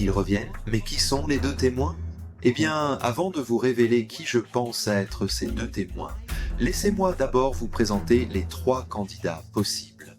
ils reviennent. Mais qui sont les deux témoins? Eh bien, avant de vous révéler qui je pense être ces deux témoins, laissez-moi d'abord vous présenter les trois candidats possibles.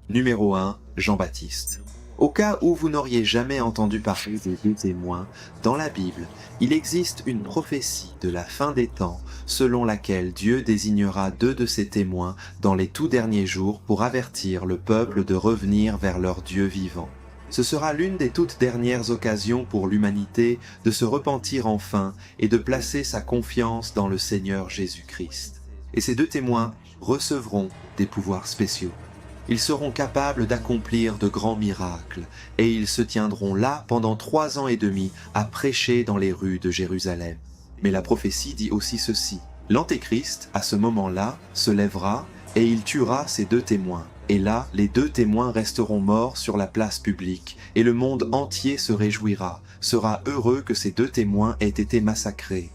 Numéro 1, Jean-Baptiste. Au cas où vous n'auriez jamais entendu parler des deux témoins, dans la Bible, il existe une prophétie de la fin des temps selon laquelle Dieu désignera deux de ses témoins dans les tout derniers jours pour avertir le peuple de revenir vers leur Dieu vivant. Ce sera l'une des toutes dernières occasions pour l'humanité de se repentir enfin et de placer sa confiance dans le Seigneur Jésus-Christ. Et ces deux témoins recevront des pouvoirs spéciaux. Ils seront capables d'accomplir de grands miracles, et ils se tiendront là pendant 3 ans et demi à prêcher dans les rues de Jérusalem. Mais la prophétie dit aussi ceci: l'Antéchrist, à ce moment-là, se lèvera et il tuera ces deux témoins. Et là, les deux témoins resteront morts sur la place publique, et le monde entier se réjouira, sera heureux que ces deux témoins aient été massacrés.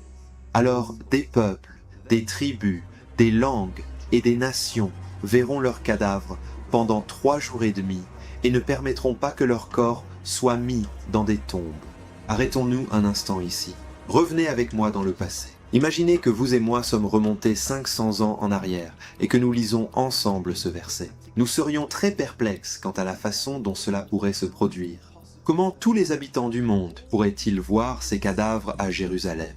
Alors des peuples, des tribus, des langues et des nations verront leurs cadavres pendant 3 jours et demi et ne permettront pas que leur corps soit mis dans des tombes. Arrêtons-nous un instant ici. Revenez avec moi dans le passé. Imaginez que vous et moi sommes remontés 500 ans en arrière et que nous lisons ensemble ce verset. Nous serions très perplexes quant à la façon dont cela pourrait se produire. Comment tous les habitants du monde pourraient-ils voir ces cadavres à Jérusalem?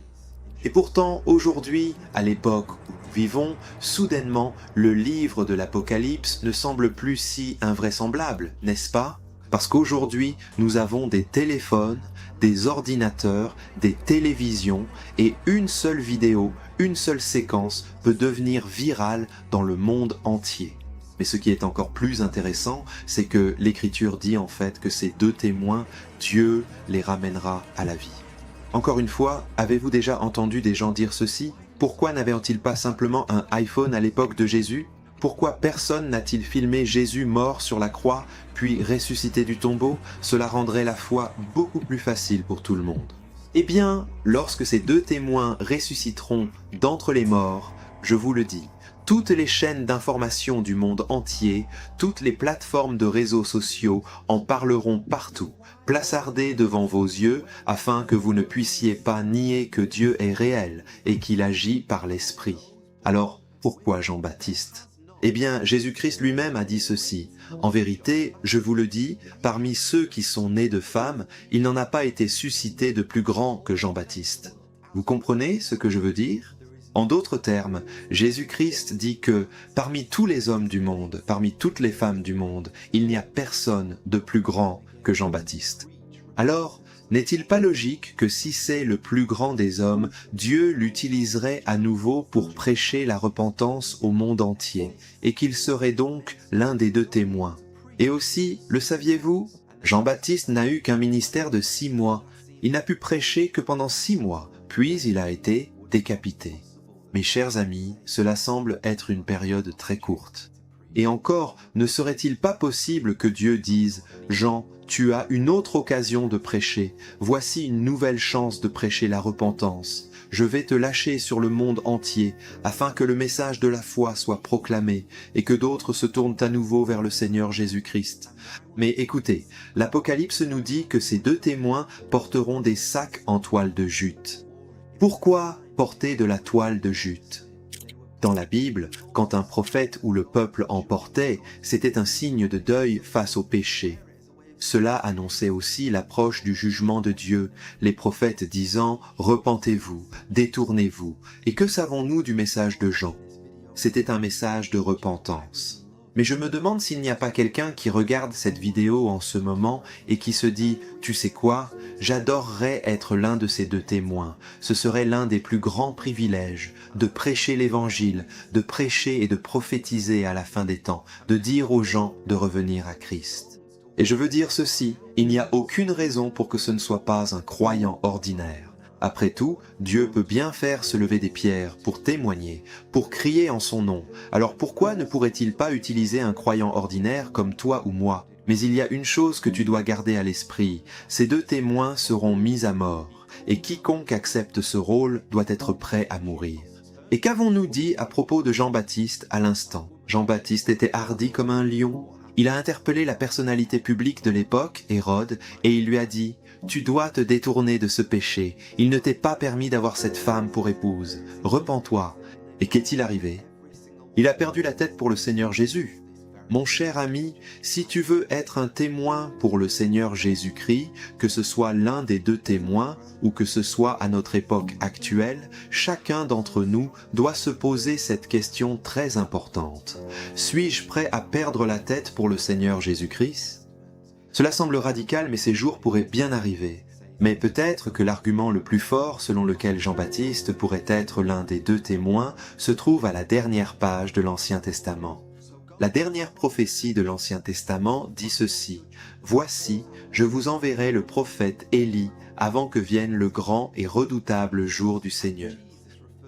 Et pourtant, aujourd'hui, à l'époque où nous vivons, soudainement, le livre de l'Apocalypse ne semble plus si invraisemblable, n'est-ce pas? Parce qu'aujourd'hui, nous avons des téléphones, des ordinateurs, des télévisions, et une seule vidéo, une seule séquence peut devenir virale dans le monde entier. Mais ce qui est encore plus intéressant, c'est que l'Écriture dit en fait que ces deux témoins, Dieu les ramènera à la vie. Encore une fois, avez-vous déjà entendu des gens dire ceci? Pourquoi n'avaient-ils pas simplement un iPhone à l'époque de Jésus? Pourquoi personne n'a-t-il filmé Jésus mort sur la croix, puis ressuscité du tombeau? Cela rendrait la foi beaucoup plus facile pour tout le monde. Eh bien, lorsque ces deux témoins ressusciteront d'entre les morts, je vous le dis, toutes les chaînes d'information du monde entier, toutes les plateformes de réseaux sociaux en parleront partout, plaçardées devant vos yeux, afin que vous ne puissiez pas nier que Dieu est réel et qu'il agit par l'Esprit. Alors, pourquoi Jean-Baptiste? Eh bien, Jésus-Christ lui-même a dit ceci: « En vérité, je vous le dis, parmi ceux qui sont nés de femmes, il n'en a pas été suscité de plus grand que Jean-Baptiste. » Vous comprenez ce que je veux dire? En d'autres termes, Jésus-Christ dit que parmi tous les hommes du monde, parmi toutes les femmes du monde, il n'y a personne de plus grand que Jean-Baptiste. Alors, n'est-il pas logique que si c'est le plus grand des hommes, Dieu l'utiliserait à nouveau pour prêcher la repentance au monde entier, et qu'il serait donc l'un des deux témoins? Et aussi, le saviez-vous? Jean-Baptiste n'a eu qu'un ministère de 6 mois. Il n'a pu prêcher que pendant 6 mois, puis il a été décapité. Mes chers amis, cela semble être une période très courte. Et encore, ne serait-il pas possible que Dieu dise « Jean, tu as une autre occasion de prêcher. Voici une nouvelle chance de prêcher la repentance. Je vais te lâcher sur le monde entier, afin que le message de la foi soit proclamé, et que d'autres se tournent à nouveau vers le Seigneur Jésus-Christ. » Mais écoutez, l'Apocalypse nous dit que ces deux témoins porteront des sacs en toile de jute. Pourquoi porter de la toile de jute? Dans la Bible, quand un prophète ou le peuple en portait, c'était un signe de deuil face au péché. Cela annonçait aussi l'approche du jugement de Dieu, les prophètes disant « Repentez-vous, détournez-vous ». Et que savons-nous du message de Jean? C'était un message de repentance. Mais je me demande s'il n'y a pas quelqu'un qui regarde cette vidéo en ce moment et qui se dit « Tu sais quoi? J'adorerais être l'un de ces deux témoins. Ce serait l'un des plus grands privilèges de prêcher l'Évangile, de prêcher et de prophétiser à la fin des temps, de dire aux gens de revenir à Christ. » Et je veux dire ceci, il n'y a aucune raison pour que ce ne soit pas un croyant ordinaire. Après tout, Dieu peut bien faire se lever des pierres pour témoigner, pour crier en son nom. Alors pourquoi ne pourrait-il pas utiliser un croyant ordinaire comme toi ou moi? Mais il y a une chose que tu dois garder à l'esprit, ces deux témoins seront mis à mort, et quiconque accepte ce rôle doit être prêt à mourir. Et qu'avons-nous dit à propos de Jean-Baptiste à l'instant? Jean-Baptiste était hardi comme un lion. Il a interpellé la personnalité publique de l'époque, Hérode, et il lui a dit tu dois te détourner de ce péché. Il ne t'est pas permis d'avoir cette femme pour épouse. Repens-toi. » Et qu'est-il arrivé? Il a perdu la tête pour le Seigneur Jésus. Mon cher ami, si tu veux être un témoin pour le Seigneur Jésus-Christ, que ce soit l'un des deux témoins ou que ce soit à notre époque actuelle, chacun d'entre nous doit se poser cette question très importante. Suis-je prêt à perdre la tête pour le Seigneur Jésus-Christ? Cela semble radical, mais ces jours pourraient bien arriver. Mais peut-être que l'argument le plus fort selon lequel Jean-Baptiste pourrait être l'un des deux témoins se trouve à la dernière page de l'Ancien Testament. La dernière prophétie de l'Ancien Testament dit ceci: « Voici, je vous enverrai le prophète Élie avant que vienne le grand et redoutable jour du Seigneur. »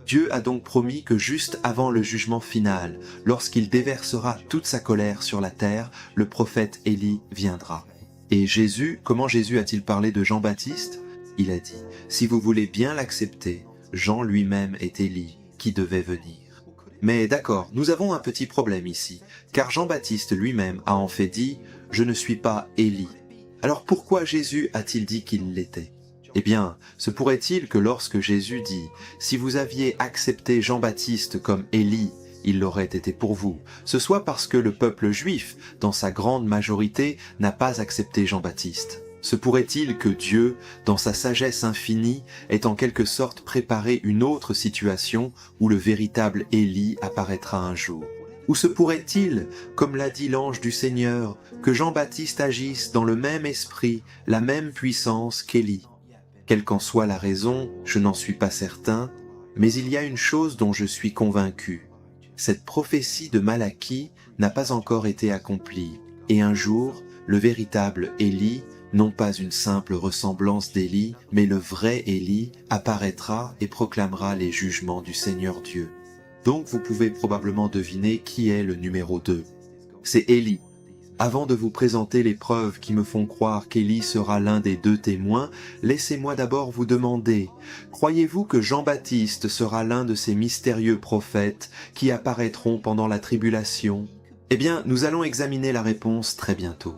Dieu a donc promis que juste avant le jugement final, lorsqu'il déversera toute sa colère sur la terre, le prophète Élie viendra. Et Jésus, comment Jésus a-t-il parlé de Jean-Baptiste? Il a dit: « Si vous voulez bien l'accepter, Jean lui-même est Élie qui devait venir. » Mais d'accord, nous avons un petit problème ici, car Jean-Baptiste lui-même a en fait dit « Je ne suis pas Élie ». Alors pourquoi Jésus a-t-il dit qu'il l'était? Eh bien, se pourrait-il que lorsque Jésus dit « Si vous aviez accepté Jean-Baptiste comme Élie, il l'aurait été pour vous », ce soit parce que le peuple juif, dans sa grande majorité, n'a pas accepté Jean-Baptiste? Se pourrait-il que Dieu, dans sa sagesse infinie, ait en quelque sorte préparé une autre situation où le véritable Élie apparaîtra un jour? Ou se pourrait-il, comme l'a dit l'ange du Seigneur, que Jean-Baptiste agisse dans le même esprit, la même puissance qu'Élie? Quelle qu'en soit la raison, je n'en suis pas certain, mais il y a une chose dont je suis convaincu. Cette prophétie de Malachie n'a pas encore été accomplie, et un jour, le véritable Élie, non pas une simple ressemblance d'Élie, mais le vrai Élie apparaîtra et proclamera les jugements du Seigneur Dieu. Donc vous pouvez probablement deviner qui est le numéro 2. C'est Élie. Avant de vous présenter les preuves qui me font croire qu'Élie sera l'un des deux témoins, laissez-moi d'abord vous demander, croyez-vous que Jean-Baptiste sera l'un de ces mystérieux prophètes qui apparaîtront pendant la tribulation? Eh bien, nous allons examiner la réponse très bientôt.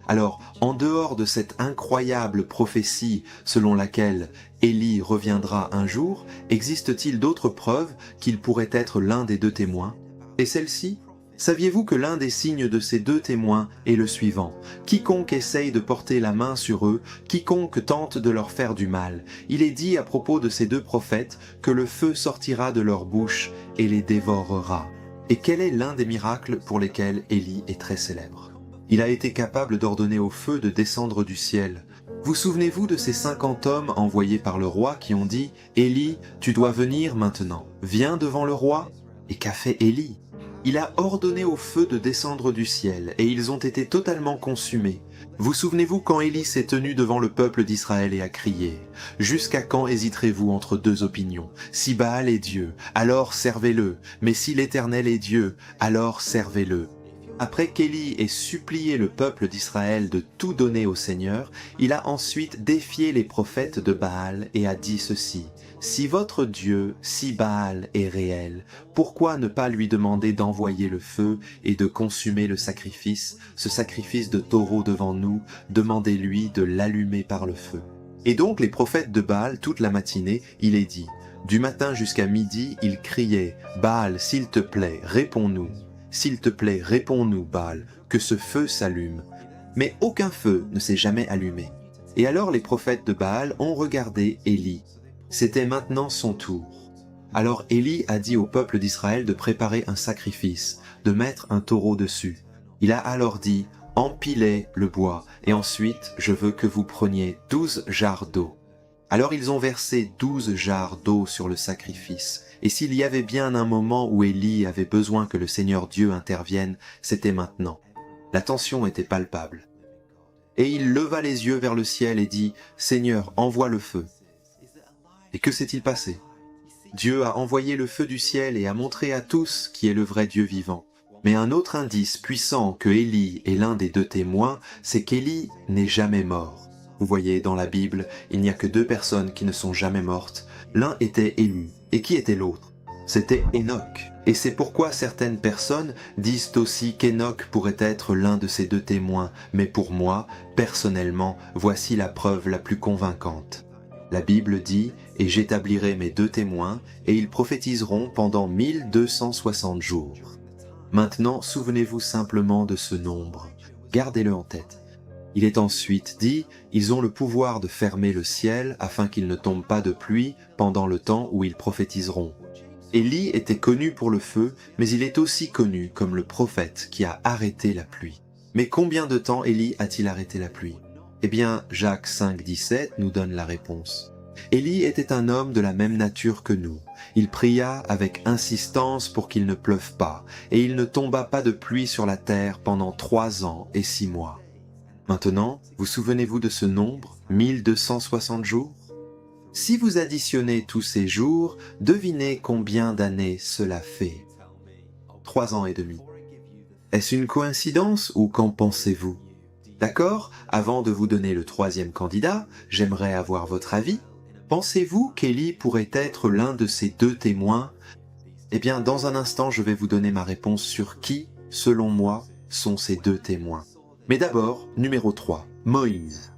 Alors, en dehors de cette incroyable prophétie selon laquelle Élie reviendra un jour, existe-t-il d'autres preuves qu'il pourrait être l'un des deux témoins? Et celle-ci? Saviez-vous que l'un des signes de ces deux témoins est le suivant: quiconque essaye de porter la main sur eux, quiconque tente de leur faire du mal. Il est dit à propos de ces deux prophètes que le feu sortira de leur bouche et les dévorera. Et quel est l'un des miracles pour lesquels Élie est très célèbre? Il a été capable d'ordonner au feu de descendre du ciel. Vous souvenez-vous de ces 50 hommes envoyés par le roi qui ont dit « Élie, tu dois venir maintenant. Viens devant le roi ». Et qu'a fait Élie? Il a ordonné au feu de descendre du ciel, et ils ont été totalement consumés. Vous souvenez-vous quand Élie s'est tenu devant le peuple d'Israël et a crié « Jusqu'à quand hésiterez-vous entre deux opinions? Si Baal est Dieu, alors servez-le, mais si l'Éternel est Dieu, alors servez-le. » Après qu'Élie ait supplié le peuple d'Israël de tout donner au Seigneur, il a ensuite défié les prophètes de Baal et a dit ceci: « Si votre Dieu, si Baal est réel, pourquoi ne pas lui demander d'envoyer le feu et de consumer le sacrifice, ce sacrifice de taureau devant nous, demandez-lui de l'allumer par le feu. » Et donc les prophètes de Baal, toute la matinée, il est dit, du matin jusqu'à midi, ils criaient « Baal, s'il te plaît, réponds-nous. S'il te plaît, réponds-nous, Baal, que ce feu s'allume. » Mais aucun feu ne s'est jamais allumé. Et alors les prophètes de Baal ont regardé Élie. C'était maintenant son tour. Alors Élie a dit au peuple d'Israël de préparer un sacrifice, de mettre un taureau dessus. Il a alors dit « Empilez le bois, et ensuite je veux que vous preniez 12 jarres d'eau. » Alors ils ont versé 12 jarres d'eau sur le sacrifice. Et s'il y avait bien un moment où Élie avait besoin que le Seigneur Dieu intervienne, c'était maintenant. La tension était palpable. Et il leva les yeux vers le ciel et dit « Seigneur, envoie le feu. » Et que s'est-il passé? Dieu a envoyé le feu du ciel et a montré à tous qui est le vrai Dieu vivant. Mais un autre indice puissant que Élie est l'un des deux témoins, c'est qu'Élie n'est jamais mort. Vous voyez, dans la Bible, il n'y a que deux personnes qui ne sont jamais mortes. L'un était Élie. Et qui était l'autre? C'était Enoch. Et c'est pourquoi certaines personnes disent aussi qu'Enoch pourrait être l'un de ces deux témoins, mais pour moi, personnellement, voici la preuve la plus convaincante. La Bible dit « Et j'établirai mes deux témoins, et ils prophétiseront pendant 1260 jours. » Maintenant, souvenez-vous simplement de ce nombre. Gardez-le en tête. Il est ensuite dit « Ils ont le pouvoir de fermer le ciel afin qu'il ne tombe pas de pluie pendant le temps où ils prophétiseront. » Élie était connu pour le feu, mais il est aussi connu comme le prophète qui a arrêté la pluie. Mais combien de temps Élie a-t-il arrêté la pluie? Eh bien, Jacques 5,17 nous donne la réponse. Élie était un homme de la même nature que nous. Il pria avec insistance pour qu'il ne pleuve pas, et il ne tomba pas de pluie sur la terre pendant 3 ans et 6 mois. Maintenant, vous souvenez-vous de ce nombre, 1260 jours? Si vous additionnez tous ces jours, devinez combien d'années cela fait. 3 ans et demi. Est-ce une coïncidence ou qu'en pensez-vous? D'accord? Avant de vous donner le troisième candidat, j'aimerais avoir votre avis. Pensez-vous qu'Élie pourrait être l'un de ces deux témoins? Eh bien, dans un instant, je vais vous donner ma réponse sur qui, selon moi, sont ces deux témoins. Mais d'abord, numéro 3, Moïse.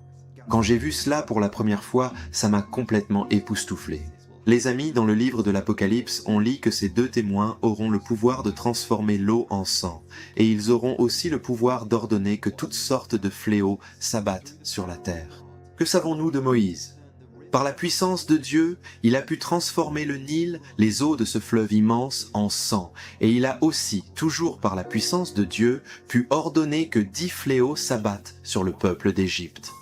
Quand j'ai vu cela pour la première fois, ça m'a complètement époustouflé. Les amis, dans le livre de l'Apocalypse, on lit que ces deux témoins auront le pouvoir de transformer l'eau en sang, et ils auront aussi le pouvoir d'ordonner que toutes sortes de fléaux s'abattent sur la terre. Que savons-nous de Moïse? Par la puissance de Dieu, il a pu transformer le Nil, les eaux de ce fleuve immense, en sang, et il a aussi, toujours par la puissance de Dieu, pu ordonner que 10 fléaux s'abattent sur le peuple d'Égypte.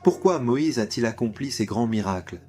Pourquoi Moïse a-t-il accompli ces grands miracles?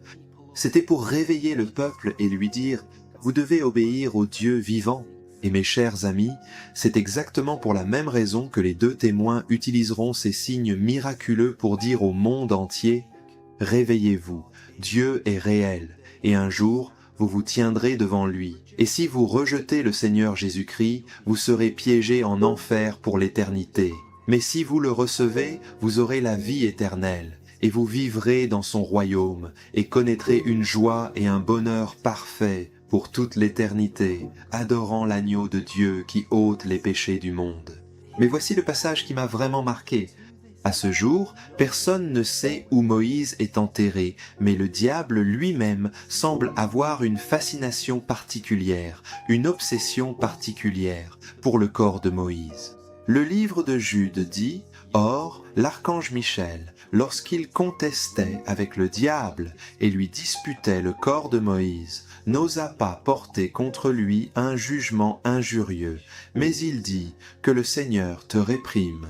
C'était pour réveiller le peuple et lui dire « Vous devez obéir au Dieu vivant ». Et mes chers amis, c'est exactement pour la même raison que les deux témoins utiliseront ces signes miraculeux pour dire au monde entier « Réveillez-vous, Dieu est réel, et un jour, vous vous tiendrez devant lui. Et si vous rejetez le Seigneur Jésus-Christ, vous serez piégés en enfer pour l'éternité. Mais si vous le recevez, vous aurez la vie éternelle. Et vous vivrez dans son royaume, et connaîtrez une joie et un bonheur parfait pour toute l'éternité, adorant l'agneau de Dieu qui ôte les péchés du monde. » Mais voici le passage qui m'a vraiment marqué. À ce jour, personne ne sait où Moïse est enterré, mais le diable lui-même semble avoir une fascination particulière, une obsession particulière pour le corps de Moïse. Le livre de Jude dit « Or, l'archange Michel, lorsqu'il contestait avec le diable et lui disputait le corps de Moïse, n'osa pas porter contre lui un jugement injurieux, mais il dit que le Seigneur te réprime. »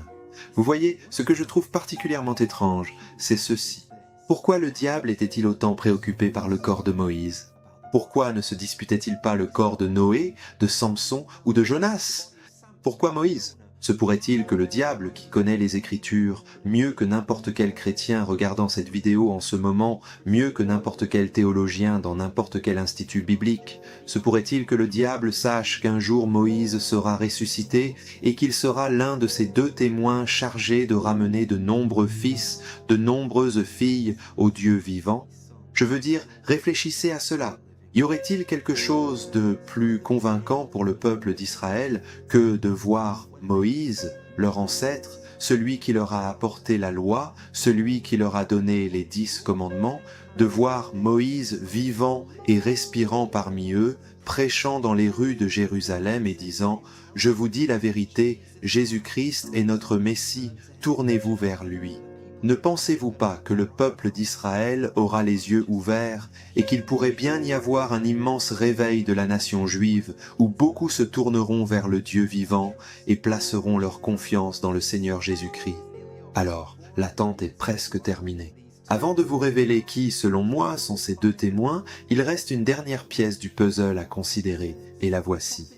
Vous voyez, ce que je trouve particulièrement étrange, c'est ceci. Pourquoi le diable était-il autant préoccupé par le corps de Moïse? Pourquoi ne se disputait-il pas le corps de Noé, de Samson ou de Jonas? Pourquoi Moïse? Se pourrait-il que le diable, qui connaît les Écritures mieux que n'importe quel chrétien regardant cette vidéo en ce moment, mieux que n'importe quel théologien dans n'importe quel institut biblique, se pourrait-il que le diable sache qu'un jour Moïse sera ressuscité et qu'il sera l'un de ces deux témoins chargés de ramener de nombreux fils, de nombreuses filles au Dieu vivant? Je veux dire, réfléchissez à cela. Y aurait-il quelque chose de plus convaincant pour le peuple d'Israël que de voir Moïse, leur ancêtre, celui qui leur a apporté la loi, celui qui leur a donné les 10 commandements, de voir Moïse vivant et respirant parmi eux, prêchant dans les rues de Jérusalem et disant « Je vous dis la vérité, Jésus-Christ est notre Messie, tournez-vous vers lui ». Ne pensez-vous pas que le peuple d'Israël aura les yeux ouverts et qu'il pourrait bien y avoir un immense réveil de la nation juive où beaucoup se tourneront vers le Dieu vivant et placeront leur confiance dans le Seigneur Jésus-Christ? Alors, l'attente est presque terminée. Avant de vous révéler qui, selon moi, sont ces deux témoins, il reste une dernière pièce du puzzle à considérer, et la voici.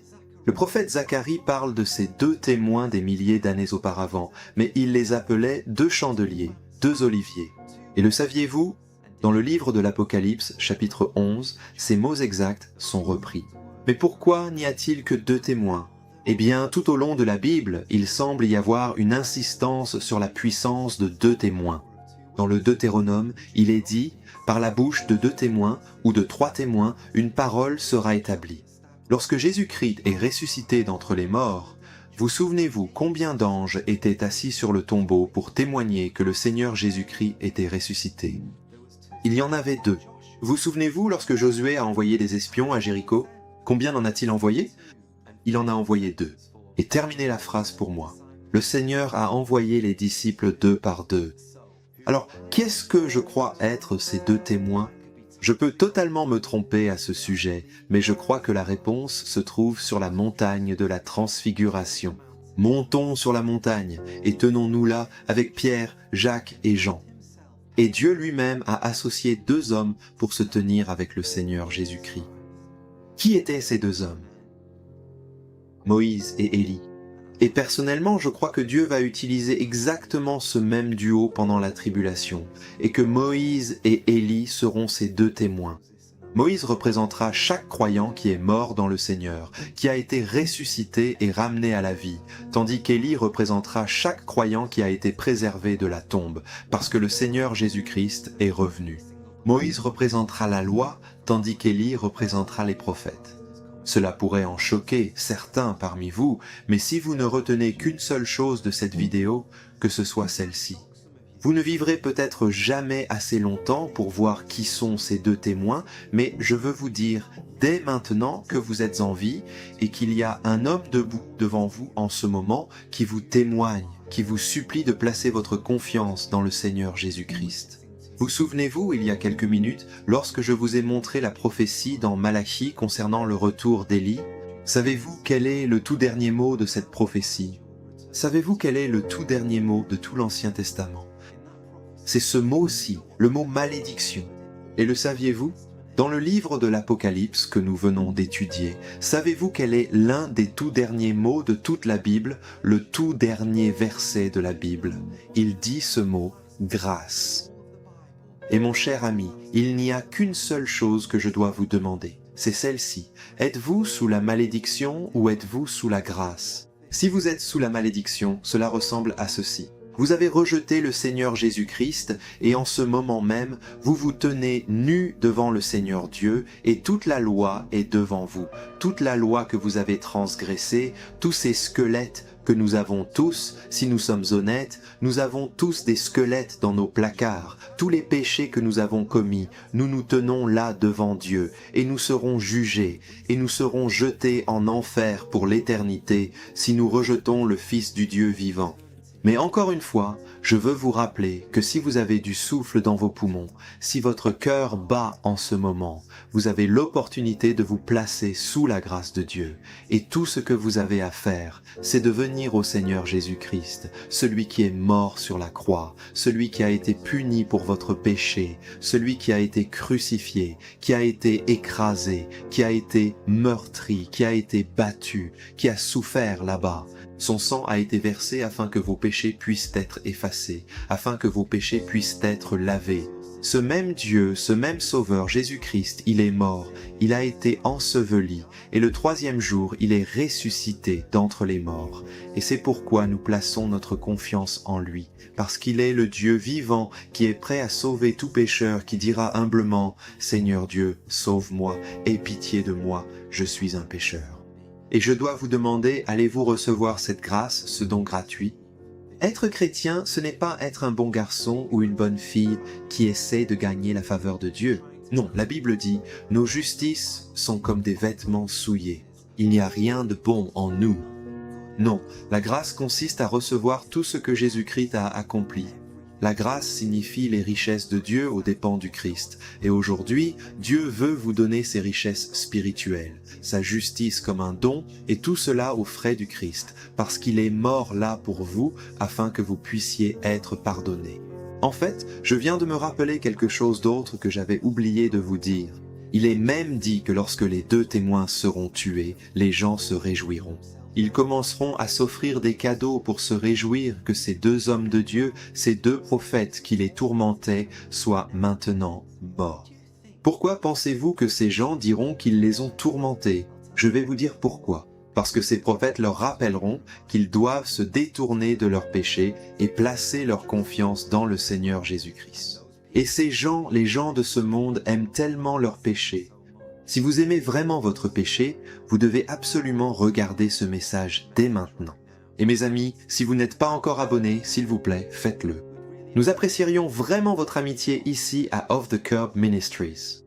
Le prophète Zacharie parle de ces deux témoins des milliers d'années auparavant, mais il les appelait deux chandeliers, deux oliviers. Et le saviez-vous? Dans le livre de l'Apocalypse, chapitre 11, ces mots exacts sont repris. Mais pourquoi n'y a-t-il que deux témoins? Eh bien, tout au long de la Bible, il semble y avoir une insistance sur la puissance de deux témoins. Dans le Deutéronome, il est dit « Par la bouche de deux témoins ou de trois témoins, une parole sera établie ». Lorsque Jésus-Christ est ressuscité d'entre les morts, vous souvenez-vous combien d'anges étaient assis sur le tombeau pour témoigner que le Seigneur Jésus-Christ était ressuscité? Il y en avait 2. Vous souvenez-vous lorsque Josué a envoyé des espions à Jéricho? Combien en a-t-il envoyé? Il en a envoyé 2. Et terminez la phrase pour moi. Le Seigneur a envoyé les disciples 2 par 2. Alors, qu'est-ce que je crois être ces 2 témoins? Je peux totalement me tromper à ce sujet, mais je crois que la réponse se trouve sur la montagne de la transfiguration. Montons sur la montagne et tenons-nous là avec Pierre, Jacques et Jean. Et Dieu lui-même a associé 2 hommes pour se tenir avec le Seigneur Jésus-Christ. Qui étaient ces 2 hommes? Moïse et Élie. Et personnellement, je crois que Dieu va utiliser exactement ce même duo pendant la tribulation, et que Moïse et Élie seront ces 2 témoins. Moïse représentera chaque croyant qui est mort dans le Seigneur, qui a été ressuscité et ramené à la vie, tandis qu'Élie représentera chaque croyant qui a été préservé de la tombe, parce que le Seigneur Jésus-Christ est revenu. Moïse représentera la loi, tandis qu'Élie représentera les prophètes. Cela pourrait en choquer certains parmi vous, mais si vous ne retenez qu'une seule chose de cette vidéo, que ce soit celle-ci. Vous ne vivrez peut-être jamais assez longtemps pour voir qui sont ces 2 témoins, mais je veux vous dire dès maintenant que vous êtes en vie et qu'il y a un homme debout devant vous en ce moment qui vous témoigne, qui vous supplie de placer votre confiance dans le Seigneur Jésus-Christ. Vous souvenez-vous, il y a quelques minutes, lorsque je vous ai montré la prophétie dans Malachie concernant le retour d'Élie? Savez-vous quel est le tout dernier mot de cette prophétie? Savez-vous quel est le tout dernier mot de tout l'Ancien Testament? C'est ce mot-ci, le mot malédiction. Et le saviez-vous? Dans le livre de l'Apocalypse que nous venons d'étudier, savez-vous quel est l'un des tout derniers mots de toute la Bible, le tout dernier verset de la Bible? Il dit ce mot, grâce. Et mon cher ami, il n'y a qu'une seule chose que je dois vous demander, c'est celle-ci. Êtes-vous sous la malédiction ou êtes-vous sous la grâce? Si vous êtes sous la malédiction, cela ressemble à ceci. Vous avez rejeté le Seigneur Jésus-Christ et en ce moment même, vous vous tenez nus devant le Seigneur Dieu et toute la loi est devant vous. Toute la loi que vous avez transgressée, tous ces squelettes que nous avons tous, si nous sommes honnêtes, nous avons tous des squelettes dans nos placards. Tous les péchés que nous avons commis, nous nous tenons là devant Dieu et nous serons jugés et nous serons jetés en enfer pour l'éternité si nous rejetons le Fils du Dieu vivant. Mais encore une fois, je veux vous rappeler que si vous avez du souffle dans vos poumons, si votre cœur bat en ce moment, vous avez l'opportunité de vous placer sous la grâce de Dieu. Et tout ce que vous avez à faire, c'est de venir au Seigneur Jésus-Christ, celui qui est mort sur la croix, celui qui a été puni pour votre péché, celui qui a été crucifié, qui a été écrasé, qui a été meurtri, qui a été battu, qui a souffert là-bas. Son sang a été versé afin que vos péchés puissent être effacés, afin que vos péchés puissent être lavés. Ce même Dieu, ce même Sauveur, Jésus-Christ, il est mort, il a été enseveli, et le 3e jour, il est ressuscité d'entre les morts. Et c'est pourquoi nous plaçons notre confiance en lui, parce qu'il est le Dieu vivant qui est prêt à sauver tout pécheur qui dira humblement « Seigneur Dieu, sauve-moi, aie pitié de moi, je suis un pécheur ». Et je dois vous demander, allez-vous recevoir cette grâce, ce don gratuit? Être chrétien, ce n'est pas être un bon garçon ou une bonne fille qui essaie de gagner la faveur de Dieu. Non, la Bible dit, nos justices sont comme des vêtements souillés. Il n'y a rien de bon en nous. Non, la grâce consiste à recevoir tout ce que Jésus-Christ a accompli. La grâce signifie les richesses de Dieu aux dépens du Christ. Et aujourd'hui, Dieu veut vous donner ses richesses spirituelles, sa justice comme un don, et tout cela aux frais du Christ, parce qu'il est mort là pour vous, afin que vous puissiez être pardonnés. En fait, je viens de me rappeler quelque chose d'autre que j'avais oublié de vous dire. Il est même dit que lorsque les 2 témoins seront tués, les gens se réjouiront. Ils commenceront à s'offrir des cadeaux pour se réjouir que ces 2 hommes de Dieu, ces 2 prophètes qui les tourmentaient, soient maintenant morts. Pourquoi pensez-vous que ces gens diront qu'ils les ont tourmentés? Je vais vous dire pourquoi. Parce que ces prophètes leur rappelleront qu'ils doivent se détourner de leurs péchés et placer leur confiance dans le Seigneur Jésus-Christ. Et ces gens, les gens de ce monde, aiment tellement leurs péchés. Si vous aimez vraiment votre péché, vous devez absolument regarder ce message dès maintenant. Et mes amis, si vous n'êtes pas encore abonné, s'il vous plaît, faites-le. Nous apprécierions vraiment votre amitié ici à Off the Curb Ministries.